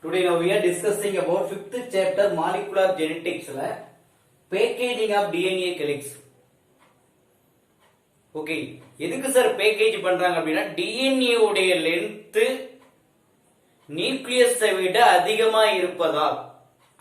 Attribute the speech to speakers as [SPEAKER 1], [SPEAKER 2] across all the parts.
[SPEAKER 1] Today now we are discussing about 5th chapter molecular genetics packaging of DNA helix. Okay, எதுக்கு sir package பண்றாங்க அப்படின்னா DNA உடைய length நியூக்ளியஸை விட அதிகமா இருப்பதால்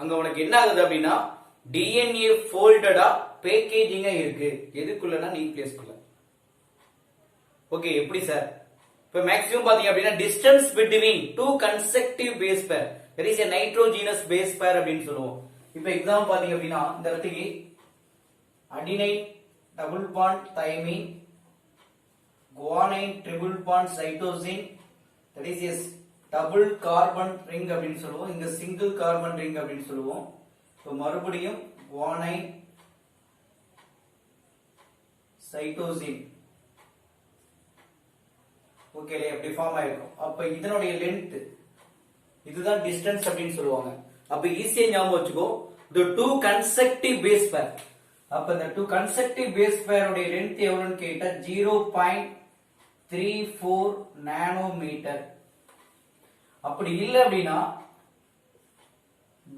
[SPEAKER 1] அங்க உனக்கு என்ன ஆகுது அப்படின்னா DNA ஃபோல்டடா பேக்கேஜிங்கா இருக்கு. எதுக்குள்ளனா நியூக்ளியஸ்க்குள்ள. ஓகே, எப்படி சார்? இப்ப மேக்ஸிமம் பாத்தீங்க அப்படின்னா distance between two consecutive base pair that is a nitrogenous base pair அப்படின்னு சொல்லுவோம். இப்ப எக்ஸாம்பிள் பாத்தீங்க அப்படின்னா இந்த இடத்துக்கு adenine double bond thymine guanine triple bond cytosine that is as double carbon ring அப்படின்னு சொல்லுவோம். இங்க சிங்கிள் கார்பன் ரிங் அப்படின்னு சொல்லுவோம். இப்போ மறுபடியும் குவானைன் சைட்டோசின் ஓகே எப்படி ஃபார்ம் ஆயிருக்கும். அப்ப இதனுடைய லென்த் இதுதான் டிஸ்டன்ஸ் அப்படின்னு சொல்லுவாங்க. அப்ப ஈஸியா ஞாபகம் வச்சுக்கோ, the two consecutive base pair. அப்ப இந்த two consecutive base pair உடைய லென்த் எவ்வளவுன்னு கேட்டா 0.34 நானோமீட்டர். அப்படி இல்ல அப்படின்னா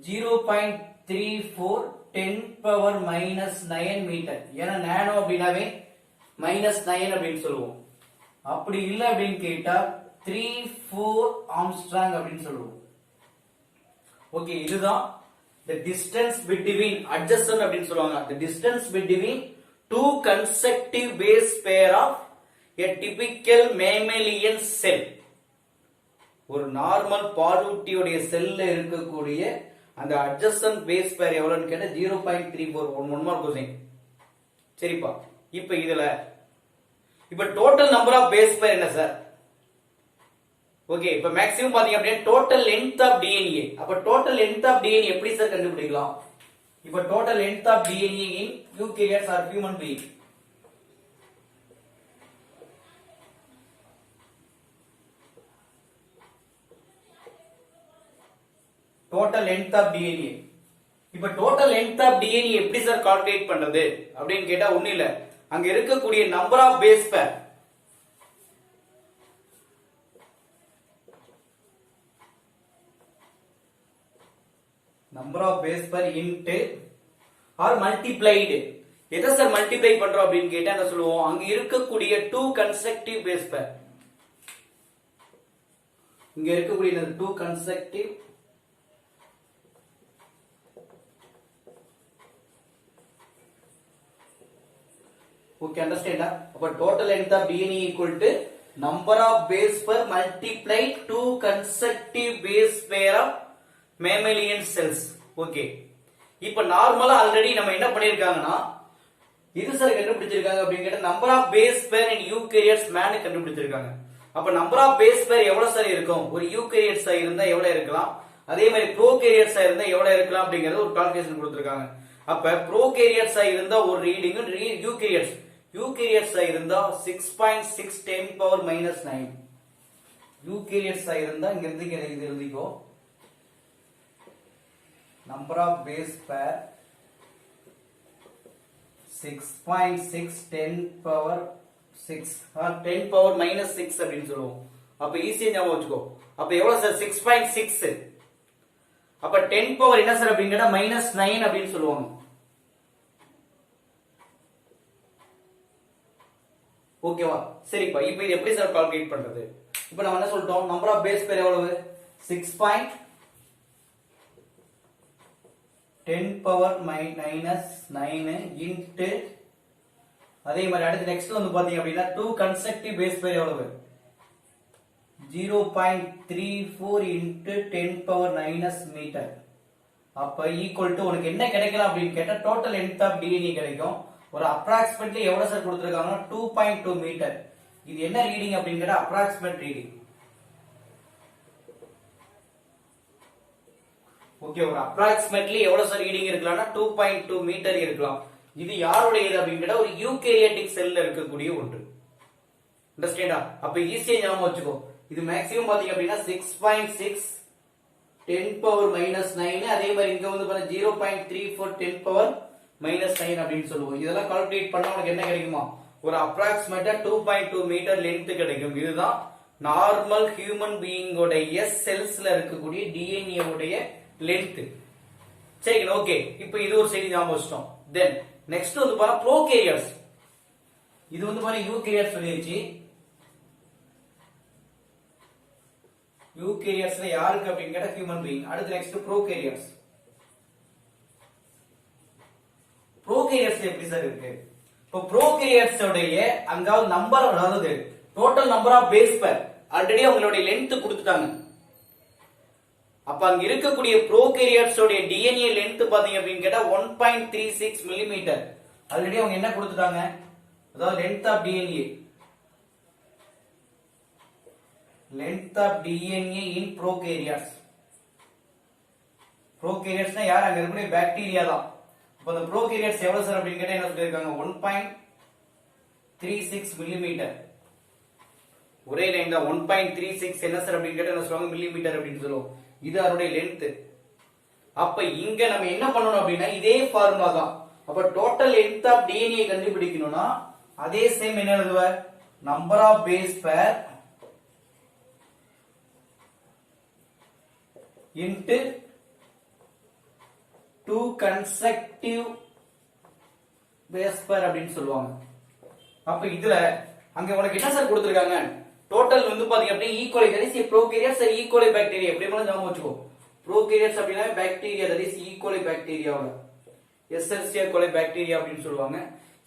[SPEAKER 1] 0.34 10⁻⁹ மீட்டர். ஏன்னா நானோ அப்படின்னாவே -9 அப்படின்னு சொல்லுவோம். அப்படி இல்ல அப்படின்னு கேட்டா 3-4 ஆம்ஸ்ட்ராங் அப்படின்னு சொல்லுவோம். ஓகே, இதுதான் the distance between adjacent அப்படின்னு சொல்லுவாங்க. the distance between two consecutive base pair of a typical mammalian cell. ஒரு நார்மல் பாலூட்டியுடைய செல்ல இருக்கக்கூடிய அந்த adjacent base pair எவ்வளவுன்னு கேட்டா 0.34. One mark question. சரிப்பா, இப்போ இதுல இப்ப டோட்டல் நம்பர் ஆஃப் பேஸ் பேர் என்ன சார்? ஓகே, இப்ப மேக்ஸிமம் பாத்தீங்க அப்படின்னா டோட்டல் லென்த் ஆஃப் டிஎன்ஏ. அப்ப டோட்டல் லென்த் ஆஃப் டிஎன்ஏ எப்படி சார் கண்டுபிடிக்கலாம்? இப்ப total length of DNA in eukaryotes or human being. Total length of DNA. இப்ப டோட்டல் லென்த் ஆஃப் டிஎன்ஏ எப்படி சார் கால்குலேட் பண்றது அப்படின்னு கேட்டா ஒண்ணு இல்ல, அங்க இருக்கக்கூடிய number of base pair into are multiplied. எதை சார் மல்டிப்ளை பண்றோம் அப்படின்னு கேட்டா என்ன சொல்லுவோம்? அங்க இருக்கக்கூடிய டூ கன்செக்டிவ் பேஸ் பேர், இங்க இருக்கக்கூடிய டூ கன்செக்டிவ் okay, understand? அப்ப total length of DNA equal to number of base pair multiplied two consecutive base pair of mammalian cells. okay, இப்ப நார்மலா ஆல்ரெடி நம்ம என்ன பண்ணிருக்காங்கன்னா இது சார் கண்டுபிடிச்சிருக்காங்க அப்படின்னு கேட்டா நம்பர் ஆஃப் பேஸ் பேர் இன் யூகேரியாட்ஸ் மேன் கண்டுபிடிச்சிருக்காங்க. அப்ப நம்பர் ஆஃப் பேஸ் பேர் எவ்வளவு சார் இருக்கும்? ஒரு யூகேரியாட்ஸா இருந்தா எவ்வளவு இருக்கலாம், அதே மாதிரி ப்ரோகேரியாட்ஸா இருந்தா எவ்வளவு இருக்கலாம் அப்படிங்கறது ஒரு கால்குலேஷன் கொடுத்திருக்காங்க. அப்ப ப்ரோகேரியாட்ஸா இருந்தா ஒரு ரீடிங், யூகேரியாட்ஸ் இருந்தா 6.6 10⁻⁹. யூகேரியாட்ஸ் இருந்தா இங்க இருந்து இது எழுதிக்கோ, நம்பர் ஆஃப் பேஸ் பேர் 6.6 10⁻⁶ 10⁻⁻6 அப்படின்னு சொல்லுவோம். அப்ப ஈஸியா ஞாபகம் வச்சுக்கோ. அப்ப எவ்வளவு சார்? 6.6. அப்ப 10 பவர் என்ன சார் அப்படிங்கறத -9 அப்படின்னு சொல்லுவாங்க. ஓகேவா? சரிப்பா, இப்போ இது எப்படி சார் கால்குலேட் பண்றது? இப்போ நம்ம என்ன சொல்லிட்டோம்? நம்பர் ஆஃப் பேஸ் பேர் எவ்வளவு? 6.10⁻⁹ இன்டு அதே மாதிரி அடுத்து நெக்ஸ்ட் வந்து பாத்தீங்க அப்படின்னா டூ கன்செக்டிவ் பேஸ் பேர் எவ்வளவு? 0.34 இன்டு 10⁻⁹ மீட்டர். அப்ப ஈக்குவல் டு உனக்கு என்ன கிடைக்கலாம் அப்படின்னு கேட்டா டோட்டல் லென்த் ஆஃப் டிஎன்ஏ கிடைக்கும். ஒரு அப்ராக்சிமேட்லி எவ்வளவு சார் கொடுத்திருக்காங்கன்னா 2.2 மீட்டர். இது என்ன ரீடிங் அப்படின்னு கேட்டா அப்ராக்சிமேட் ரீடிங். ஓகே, ஒரு அப்ராக்சிமேட்லி எவ்வளவு சார் ரீடிங் இருக்கலாம்னா 2.2 மீட்டர் இருக்கலாம். இது யாருடையது அப்படின்னு கேட்டா ஒரு யூகேரியாட்டிக் செல்ல இருக்கக்கூடிய ஒன்று. அண்டர்ஸ்டாண்டா? அப்ப ஈஸியா ஞாபகம் வச்சுக்கோ. இது மேக்ஸிமம் பாத்தீங்க அப்படின்னா 6.6 10⁻⁹. அதே மாதிரி இங்க வந்து பாருங்க 0.34 10⁻⁻9 அப்படின்னு சொல்லுவோம். இதெல்லாம் கால்குலேட் பண்ணா உனக்கு என்ன கிடைக்குமா? ஒரு அப்ராக்சிமேட்டா 2.2 மீட்டர் லென்த் கிடைக்கும். இதுதான் நார்மல் ஹியூமன் பீயிங் உடைய செல்ஸ்ல இருக்கக்கூடிய டிஎன்ஏ உடைய லென்த். சரிங்களா? ஓகே, இப்போ இது ஒரு செய்தி ஞாபகம் வச்சிட்டோம். தென் நெக்ஸ்ட் வந்து பாருங்க ப்ரோகேரியட்ஸ். இது வந்து பாருங்க யூகேரியட்ஸ் சொல்லிருச்சு. யூகேரியட்ஸ்ல யாருக்கு அப்படின்னு கேட்டா ஹியூமன் பீயிங். அடுத்து நெக்ஸ்ட் ப்ரோகேரியட்ஸ். ப்ரோகேரியட்ஸ் எப்படி சார் இருக்கு? இப்போ ப்ரோகேரியட்ஸ் உடைய அங்காவது நம்பர், அதாவது total number of base pair already அவங்களுடைய லென்த் கொடுத்துட்டாங்க. அப்ப அங்க இருக்கக்கூடிய ப்ரோகேரியட்ஸ் உடைய டிஎன்ஏ லென்த் பாத்தீங்க அப்படின்னு கேட்டா 1.36 மில்லிமீட்டர். ஆல்ரெடி அவங்க என்ன கொடுத்துட்டாங்க, அதாவது length of DNA, length of DNA in prokaryotes. ப்ரோகேரியட்ஸ்னா யார்? அங்க இருக்கக்கூடிய பாக்டீரியா தான். அப்ப அந்த ப்ரோகேரியட்ஸ் எவ்வளவு சார் அப்படின்னு கேட்டா என்ன சொல்லிருக்காங்க, 1.36 மில்லிமீட்டர். ஒரே லைன் தான் 1.36. என்ன சார் அப்படின்னு கேட்டா என்ன சொல்லுவாங்க, மில்லிமீட்டர் அப்படின்னு சொல்லுவோம். இது அதனுடைய லென்த். அப்ப இங்க நம்ம என்ன பண்ணணும் அப்படின்னா இதே ஃபார்முலா தான். அப்ப டோட்டல் லென்த் ஆஃப் டிஎன்ஏ கண்டுபிடிக்கணும்னா அதே சேம் என்ன எழுதுவ, number of base pair into 2 consecutive base pair அப்படின்னு சொல்லுவாங்க. அப்ப இதுல அங்க உனக்கு என்ன சார் கொடுத்திருக்காங்க, டோட்டல் வந்து பாத்தீங்க அப்படியே ஈக்குவலை, தட் இஸ் ப்ரோகேரியா சார் ஈக்குவலை பாக்டீரியா. எப்படி போல ஞாபகம் வச்சுக்கோ, ப்ரோகேரியட்ஸ் அப்படினா பாக்டீரியா, தட் இஸ் ஈக்குவலை பாக்டீரியாவோட எஸ்எல்சியா கோலை பாக்டீரியா அப்படின்னு சொல்லுவாங்க.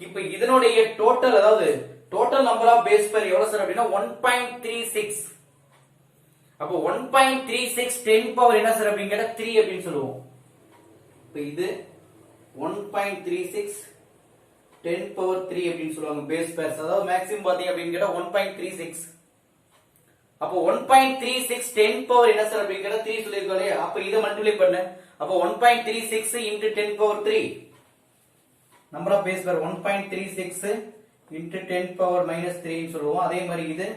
[SPEAKER 1] இப்போ இதனுடைய டோட்டல், அதாவது டோட்டல் நம்பர் ஆஃப் பேஸ் பேர் எவ்வளவு சார் அப்படினா 1.36. அப்போ 1.36 10 பவர் என்ன சார் அப்படினு கேட்டா 3 அப்படின்னு சொல்லுவோம். இப்போ இது 1.36 10 பவர் 3 அப்படின்னு சொல்லுவாங்க பேஸ் பேர்ஸ். அதாவது மேக்ஸிமம் பாத்தீங்க அப்படின்னு கேட்டா 1.36. அப்போ 1.36 10 பவர் என்ன சார் அப்படின்னு கேட்டா 3 சொல்லிருக்கோம் இல்லையா? அப்ப இதை மல்டிப்ளை பண்ணு. அப்போ 1.36 into 10 power 3 number of base pair 1.36 into 10 power minus 3 ன்னு சொல்லுவோம். அதே மாதிரி இது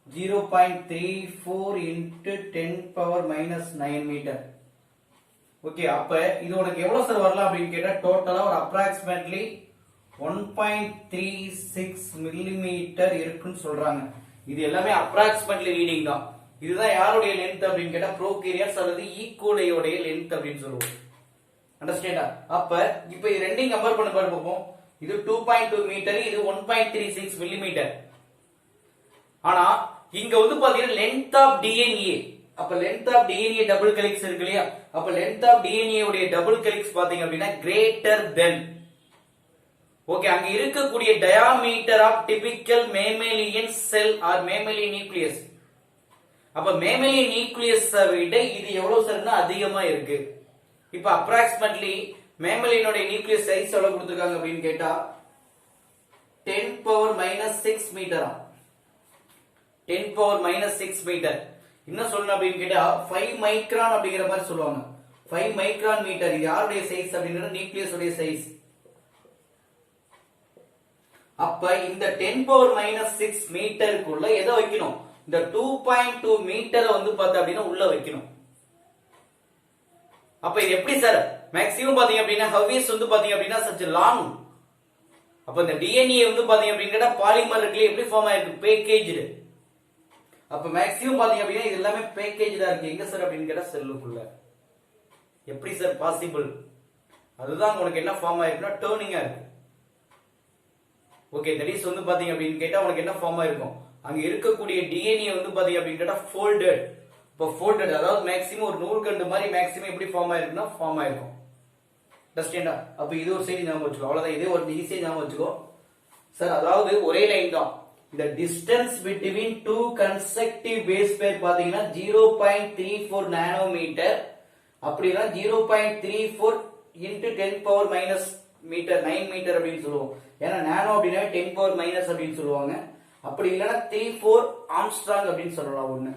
[SPEAKER 1] 0.34 into 10 power minus 9 metre. Okay, அப்ப இது உனக்கு எவ்வளவு சார் வரலாம் அப்படின்னு கேட்டா டோட்டலா ஒரு அப்ராக்சிமேட்லி 1.36 மில்லிமீட்டர் இருக்குன்னு சொல்றாங்க. இது எல்லாமே அப்ராக்சிமேட்லி ரீடிங் தான். இதுதான் யாருடைய லென்த் அப்படின்னு கேட்டா ப்ரோகேரியட்ஸ் அல்லது ஈகோலையோடைய லென்த் அப்படின்னு சொல்லுவோம். அண்டர்ஸ்டாண்டா? அப்ப இப்போ இது ரெண்டையும் கம்பேர் பண்ணி பார்ப்போம். இது 2.2 மீட்டர், இது 1.36 மில்லிமீட்டர். ஆனா இங்க வந்து பாத்தீங்கன்னா லென்த் ஆஃப் டிஎன்ஏ, அப்ப length of DNA double helix இருக்கு இல்லையா? அப்ப லென்த் ஆஃப் டிஎன்ஏ உடைய டபுள் ஹெலிக்ஸ் பாத்தீங்க அப்படின்னா கிரேட்டர் தென், ஓகே, அங்க இருக்கக்கூடிய diameter of typical mammalian cell or mammalian nucleus. அப்ப மேமலியன் நியூக்ளியஸ் விட இது எவ்வளவு சார்னா அதிகமா இருக்கு. இப்ப அப்ராக்சிமேட்லி மேமலியனோட நியூக்ளியஸ் சைஸ் எவ்வளவு கொடுத்திருக்காங்க அப்படின்னு கேட்டா 10 பவர் மைனஸ் 6 மீட்டரா, 10 பவர் மைனஸ் 6 மீட்டர். என்ன சொல்லணும் அப்படின்னு கேட்டா 5 மைக்ரான் அப்படிங்கிற மாதிரி சொல்லுவாங்க. 5 மைக்ரான் மீட்டர். இது யாருடைய சைஸ் அப்படிங்கிற நியூக்ளியஸ் உடைய சைஸ். அப்ப இந்த 10 பவர் மைனஸ் 6 மீட்டருக்குள்ள எதை வைக்கணும், இந்த 2.2 மீட்டரை வந்து பார்த்தா அப்படின்னா உள்ள வைக்கணும். அப்ப இது எப்படி சார் மேக்ஸிமம் பாத்தீங்க அப்படின்னா ஹவ்விஸ் வந்து பாத்தீங்க அப்படின்னா சச் லாங். அப்ப இந்த டிஎன்ஏ வந்து பாத்தீங்க அப்படின்னா பாலிமர் இருக்குல்ல, எப்படி ஃபார்ம் ஆயிருக்கு, பேக்கேஜ்டு. அப்ப மேக்ஸிமம் பாத்தீங்க அப்படின்னா இது எல்லாமே பேக்கேஜ்டா இருக்கு. எங்க சார் அப்படின்னு கேட்டா செல்லுக்குள்ள. எப்படி சார் பாசிபிள்? அதுதான் உங்களுக்கு என்ன ஃபார்ம் ஆயிருக்குன்னா டர்னிங்கா இருக்கு. ஓகே, தட் இஸ் வந்து பாத்தீங்க அப்படின்னு கேட்டா உங்களுக்கு என்ன ஃபார்ம் ஆயிருக்கும், அங்க இருக்கக்கூடிய டிஎன்ஏ வந்து பாத்தீங்க அப்படின்னு கேட்டா ஃபோல்டட். இப்போ ஃபோல்டட் அதாவது மேக்ஸிமம் ஒரு நூல்கண்டு மாதிரி மேக்ஸிமம் எப்படி ஃபார்ம் ஆயிருக்குன்னா ஃபார்ம் ஆயிருக்கும். அண்டர்ஸ்டாண்டா? அப்ப இது ஒரு சைடு ஞாபகம் வச்சுக்கோ. அவ்வளவுதான், இதே ஒரு ஈஸியா ஞாபகம் வச்சுக்கோ சார். அதாவது ஒரே லைன் தான். இந்த டிஸ்டன்ஸ் பிட்வீன் 2 consecutive பேஸ் பேர் பாத்தீங்கன்னா 0.34 நானோமீட்டர், அப்படின்னா 0.34 into 10 power minus metre 9 metre அப்படின்னு சொல்லுவோம். ஏன்னா நானோ அப்படின்னா 10 பவர் மைனஸ் அப்படின்னு சொல்லுவாங்க. அப்படி இல்லைன்னா 34 ஆம்ஸ்ட்ராங் அப்படின்னு சொல்லலாம் ஒண்ணு.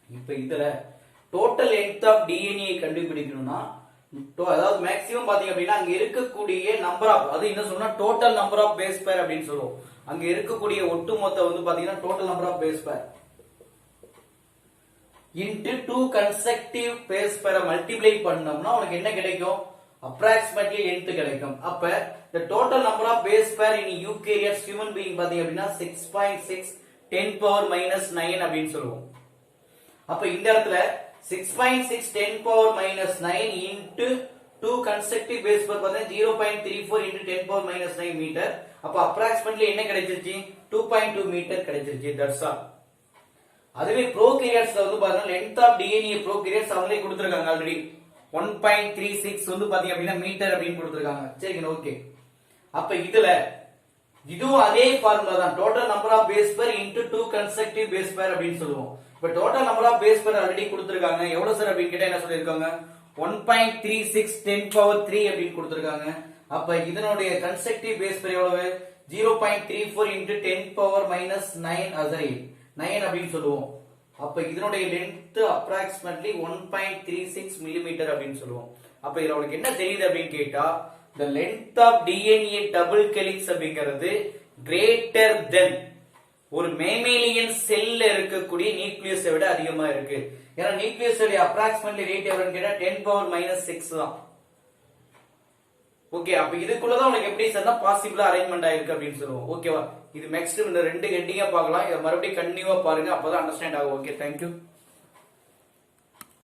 [SPEAKER 1] இப்ப இதுல டோட்டல் லென்த் ஆஃப் டிஎன்ஏ கண்டுபிடிக்கணும்னா அதாவது மேக்ஸிமம் பாத்தீங்க அப்படின்னா அங்க இருக்கக்கூடிய நம்பர் ஆஃப், அது என்ன சொன்னா total number of base pair அப்படின்னு சொல்லுவோம். அங்க இருக்கக்கூடிய ஒட்டுமொத்த வந்து பாத்தீங்கன்னா total number of base pair into 2 consecutive base பேரை மல்டிப்ளை பண்ணோம்னா உனக்கு என்ன கிடைக்கும், approximately length கிடைக்கும். அப்ப the total number of base pair in eukaryotes human being பாத்தீங்க அப்படின்னா 6.6 10 பவர் மைனஸ் 9 அப்படின்னு சொல்லுவோம். அப்ப இந்த இடத்துல 6.6 10 power minus 9 into 2 consecutive base power பார்த்தா 0.34 இன்டு 10 பவர் மைனஸ் 9 மீட்டர். அப்ப அப்ராக்சிமேட்லி என்ன கிடைச்சிருச்சு 2.2 மீட்டர் கிடைச்சிருச்சு. That's all. அதுவே ப்ரோகாரியோட்ஸ்ல வந்து பாத்தீங்கன்னா லென்த் ஆஃப் டிஎன்ஏ ப்ரோகாரியோட்ஸ் அவங்களே கொடுத்திருக்காங்க ஆல்ரெடி 1.36 வந்து பாத்தீங்க அப்படின்னா மீட்டர் அப்படின்னு கொடுத்திருக்காங்க. சரிங்க, ஓகே. அப்ப இதுவும் அதே ஃபார்முலா தான். Total number of base pair into 2 consecutive base pair அப்படின்னு சொல்லுவோம். இப்ப total number of base pair already கொடுத்திருக்காங்க. எவ்வளவு சார் அப்படின்னு கேட்டா என்ன சொல்லிருக்காங்க 1.36 10 பவர் 3 அப்படின்னு கொடுத்திருக்காங்க. அப்ப இதனுடைய கன்செக்டிவ் பேஸ் பேர் எவ்வளவு 0.34 இன்டு 10 பவர் மைனஸ் 9 அப்படின்னு சொல்லுவோம். அப்ப இதனுடைய லென்த் அப்ராக்சிமேட்லி 1.36 மில்லிமீட்டர் அப்படின்னு சொல்லுவோம். அப்ப இதுல உங்களுக்கு என்ன தெரியுது அப்படின்னு கேட்டா the length of DNA double helix அப்படிங்கிறது greater than ஒரு மேமேலியன் செல்ல இருக்கக்கூடிய நியூக்ளியஸை விட அதிகமா இருக்கு. ஏன்னா நியூக்ளியஸ் அப்ராக்சிமேட்லி ரேட் எவ்வளவுன்னு கேட்டா 10 பவர் மைனஸ் 6 தான். ஓகே, அப்ப இதுக்குள்ளதான் உங்களுக்கு எப்படி சார் பாசிபிளா அரேஞ்ச்மெண்ட் ஆயிருக்கு அப்படின்னு சொல்லுவோம். ஓகேவா? இது நெக்ஸ்ட் இந்த ரெண்டு ஹெட்டிங்கா பார்க்கலாம். இதை மறுபடியும் கண்டினியூவா பாருங்க, அப்பதான் அண்டர்ஸ்டாண்ட் ஆகும். Okay, thank you.